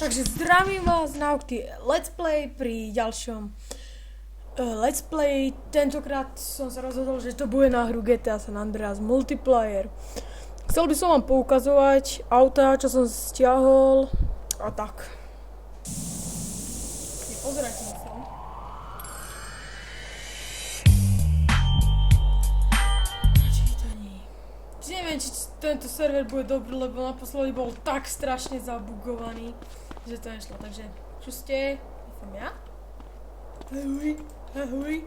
Takže zdravím vás na Let's Play pri ďalšom Let's Play. Tentokrát som sa rozhodol, že to bude na hru GTA San Andreas Multiplayer. Chcel by som vám poukazovať auta, čo som stiahol a tak. Pozerajte na sa. Neviem, či tento server bude dobrý, lebo naposledy bol tak strašne zabugovaný, že to nešlo. Takže, čo ste? Som ja? Ahoj.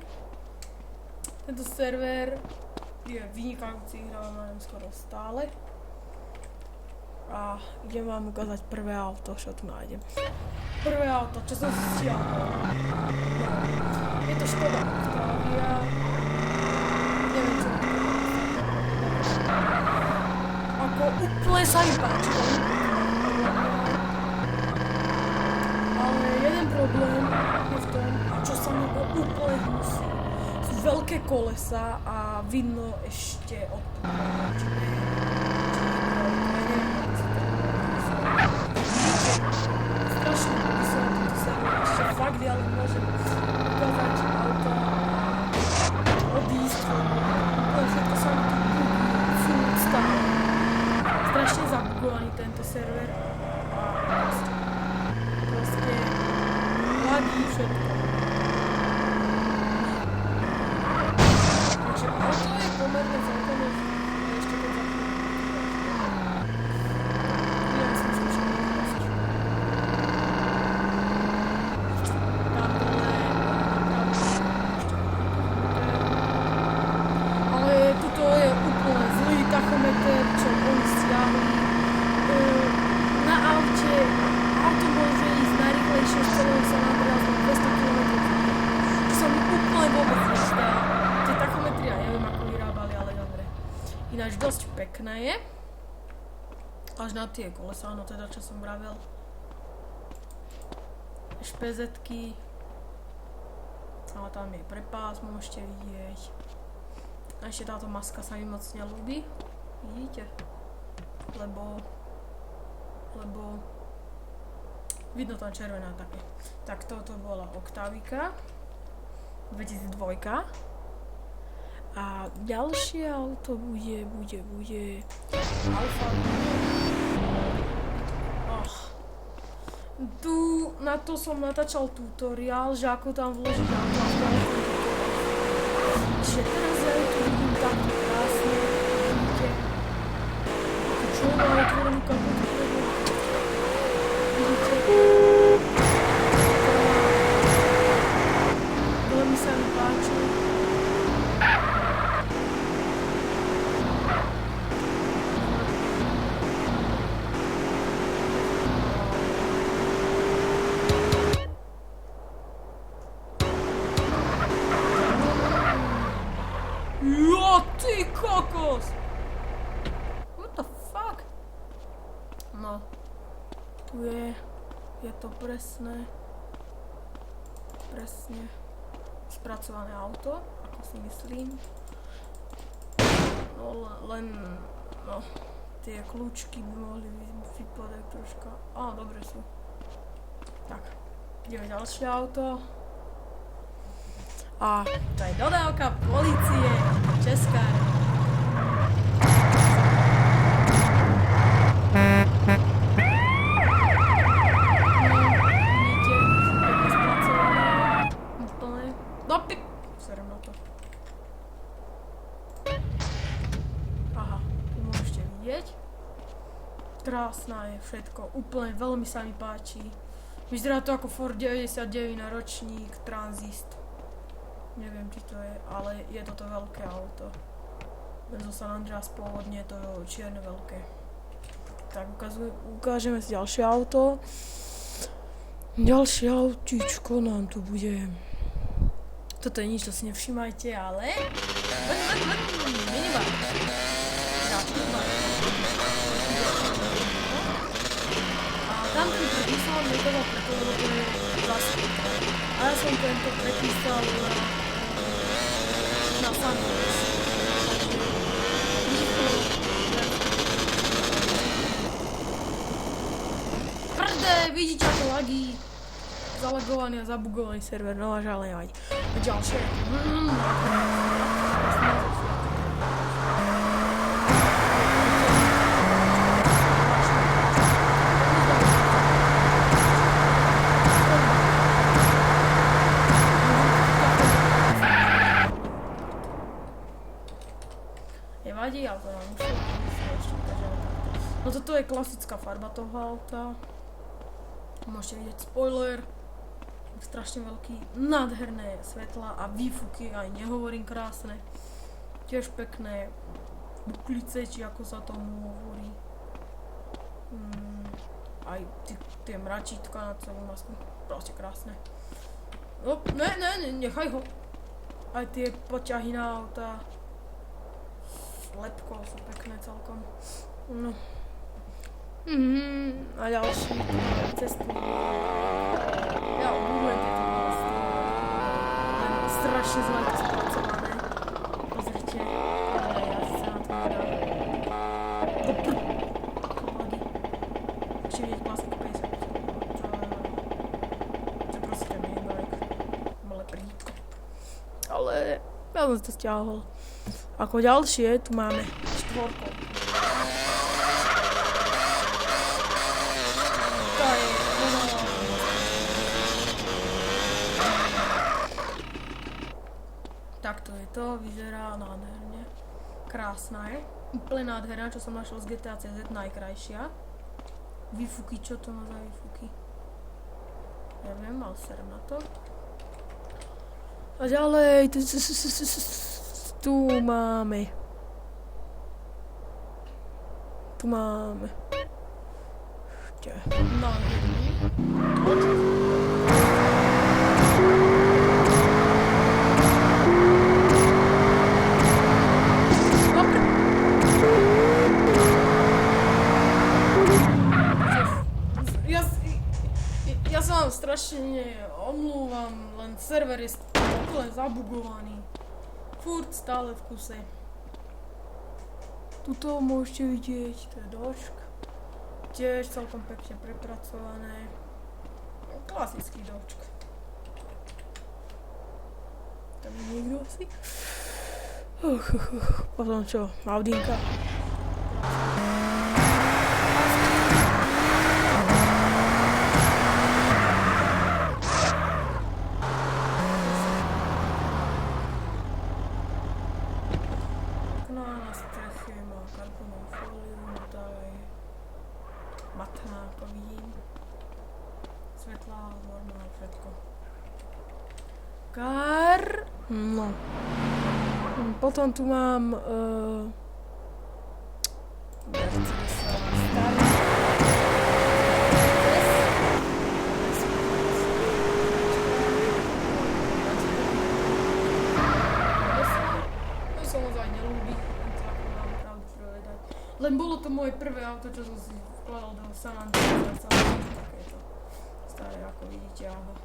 Tento server je vynikajúci, hrávam skoro stále. A idem vám ukázať prvé auto, čo tu nájdem. Prvé auto, čo som si stiahol. Je to Škoda Octavia. Neviem, čo to je. Ako úplne sa mi páči. Ale jeden problém je v tom, čo sa mi úplne hnusí. Sú veľké kolesa a vidno ešte od strašne vysoko toto server. Ešte fakt ja len môžem ukázať auto odísť, úplne všetko sa mi tu furt stále. Strašne zabugovaný tento server a proste hladí všetko. Takže auto je pomerne celkom ešte to zapnúť. Ja som slušal možnosť. Tam dole ale tuto je úplne zlý tachometer, čo oni stiahli. Na auto môže ísť najrýchlejšie z celého San Andreas 200 km. Čo sa mi úplne vôbec nezdá. Tie tachometry ja neviem ako vyrábali, ale dobre. Ináč dosť pekné je. Až na tie kolesá, no teda čo som vravel. Špezetky. Ale tam je prepás, môžete vidieť. A ešte táto maska sa mi moc nelúbi. Vidíte? Lebo vidno tam červená také. Tak toto bola Octavika 2002. A ďalšie auto bude Alfa. Tu na to som natáčal tutoriál, že ako tam vložiť auto. Čiže teraz ja tu vidím takto krásne. Vidíte? Čo má otvorenú kapotu? Vidíte? Veľmi sa mi páči. Jo, ty kokos! What the fuck? No, tu je to presne spracované auto, ako si myslím. No tie kľúčky by mohli vypadať troška. Á, dobre sú. Tak, ideme ďalšie auto. A to je dodávka polície Česká Serem na to. Aha, tu môžete vidieť. Krásna je všetko, úplne veľmi sa mi páči. Vyzerá to ako Ford 99 ročník Transist. Neviem, či to je, ale je toto veľké auto. Zo San Andreas pôvodne je to čierne veľké. Tak ukážeme si ďalšie auto. Ďalšie autíčko nám tu bude. Toto je nič, to si nevšimajte, ale... Minibar. A tam tu prepísal niekoho preto, lebo to je zase. A ja som tento prepísal na San Andreas. Vidíte ako lagy. Zalagovaný a zabugovaný server, no až ale nevadí. Ďalšie. Nevadí, ale to nám musí ešte ukážeme takto. No toto je klasická farba toho auta. Môžete vidieť spoiler. Strašne veľký, nádherné svetla a výfuky, aj nehovorím krásne. Tiež pekné buklice, či ako sa tomu hovorí. Aj tie mračítka na celú masku, proste krásne. No, nechaj ho. Aj tie poťahy na auta. Lepko sú pekné celkom. No. A ďalší cestu. Ja obľúbujem tieto vlastne. Len strašne zle to spracované. Pozrite. Ja sa na to nedám. Ešte vidieť klasiku 50. To je proste minimálek. Malé prídko. Ale ja som to stiahol. Ako ďalšie tu máme štvorko. Takto je to, vyzerá nádherne. Krásna je. Úplne nádherná, čo som našiel z GTA CZ, najkrajšia. Výfuky, čo to má za výfuky? Neviem, mal serem na to. A ďalej, tu máme. Nádherný. Ja sa vám strašne omlúvam, len server je úplne zabugovaný. Furt stále v kuse. Tuto môžete vidieť, to je dočk. Tiež celkom pekne prepracované. Klasický dočk. Tam je niekto asi. Potom čo, Audinka. Na streche má karbonovú fóliu, ďalej matná, ako vidím. Svetlá, normál, všetko. No. Potom tu mám Mercedesa starý. Len bolo to moje prvé auto, čo som si vkladal do San Andreasa, takéto staré, ako vidíte, áno.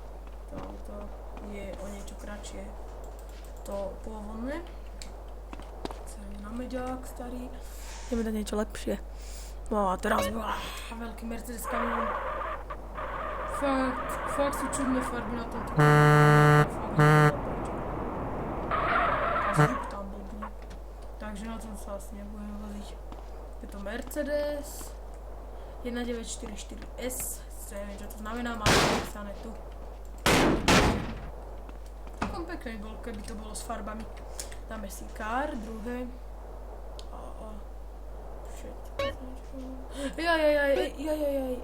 To auto je o niečo kratšie, to pôvodné. Chcem na meďák starý, ideme dať niečo lepšie. No a teraz veľký Mercedes kamión. Fakt sú čudné farby na tomto. A zvuk tam blbý. Takže na tom sa asi nebudeme voziť. Je to Mercedes 1944S, neviem čo to znamená, má napísané tu. Takom pekný bol, keby to bolo s farbami. Dáme si car, druhé. Jaj,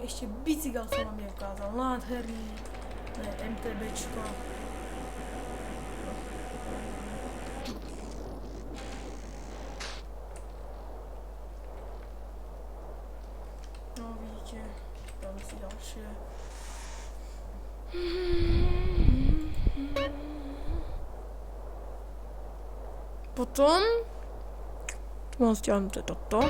ešte bicykel som vám neukázal, nádherný, MTBčko. No vidíte, dáme si ďalšie. Potom tu mám stiahnuté toto.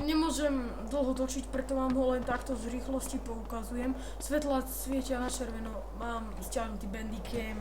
Nemôžem dlho točiť, preto vám ho len takto z rýchlosti poukazujem. Svetlá svietia na červeno, mám stiahnutý Bandicam.